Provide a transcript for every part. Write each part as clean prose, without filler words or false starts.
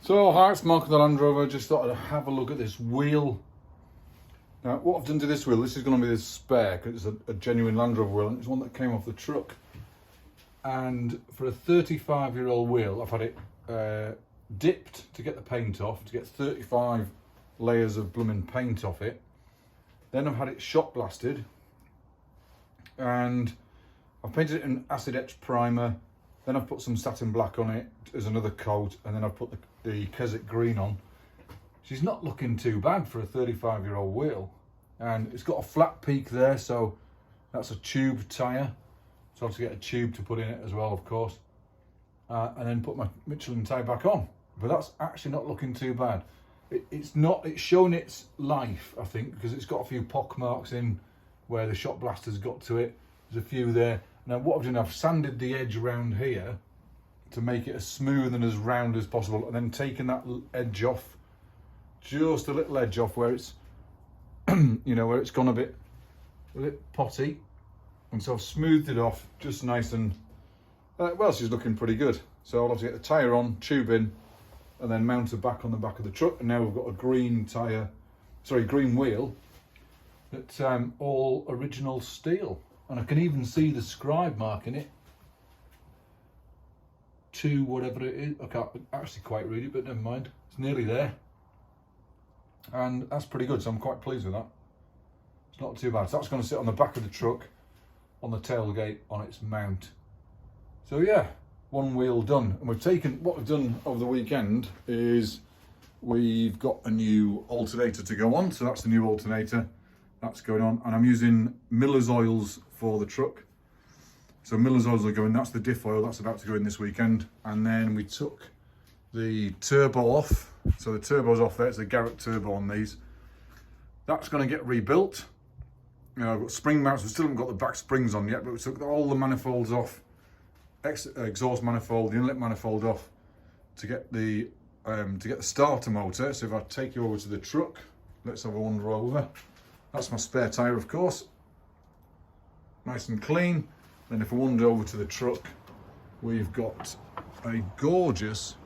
So hi, it's Mark of the LandRover. Just thought I'd have a look at this wheel. Now what I've done to this wheel, this is going to be the spare because it's a genuine LandRover wheel and it's one that came off the truck. And for a 35-year-old wheel, I've had it dipped to get the paint off, to get 35 layers of blooming paint off it. Then I've had it shot blasted and I've painted it in acid etch primer. Then I've put some satin black on it as another coat, and then I've put the Keswick green on. She's not looking too bad for a 35-year-old wheel, and it's got a flat peak there, so that's a tube tyre. So I have to get a tube to put in it as well, of course, and then put my Michelin tyre back on. But that's actually not looking too bad. It's shown its life, I think, because it's got a few pock marks in where the shot blaster's got to it. There's a few there. Now what I've done, I've sanded the edge around here to make it as smooth and as round as possible, and then taken that edge off, just a little edge off where it's, you know, where it's gone a bit potty, and so I've smoothed it off just nice and, well, she's looking pretty good. So I'll have to get the tyre on, tube in, and then mount it back on the back of the truck, and now we've got a green wheel that's all original steel. And I can even see the scribe mark in it, to whatever it is. I can't actually quite read it, but never mind. It's nearly there. And that's pretty good, so I'm quite pleased with that. It's not too bad. So that's going to sit on the back of the truck, on the tailgate, on its mount. So yeah, one wheel done. And what we've done over the weekend is we've got a new alternator to go on. So that's the new alternator. That's going on, and I'm using Miller's oils for the truck. So Miller's oils are going, that's the diff oil, that's about to go in this weekend. And then we took the turbo off. So the turbo's off there, it's a Garrett turbo on these. That's going to get rebuilt. You know, I've got spring mounts, we still haven't got the back springs on yet, but we took all the manifolds off, exhaust manifold, the inlet manifold off to get the starter motor. So if I take you over to the truck, let's have a wander over. That's my spare tyre, of course, nice and clean. Then if I wander over to the truck, we've got a gorgeous,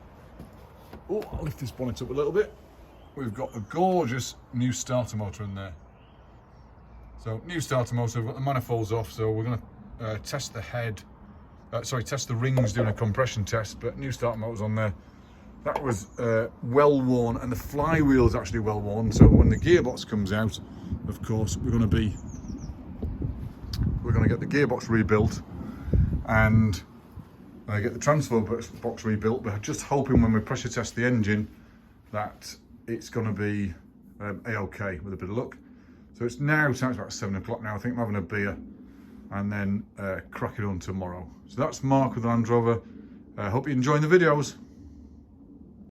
oh, I'll lift this bonnet up a little bit. We've got a gorgeous new starter motor in there. So new starter motor, we've got the manifolds off, so we're going to test the test the rings, doing a compression test, but new starter motor's on there. That was well worn, and the flywheel's actually well worn, so when the gearbox comes out, of course, we're going to get the gearbox rebuilt and get the transfer box rebuilt. We're just hoping when we pressure test the engine that it's going to be a-okay with a bit of luck. So it's about 7 o'clock now. I think I'm having a beer and then crack it on tomorrow. So that's Mark with the LandRover. Hope you're enjoying the videos.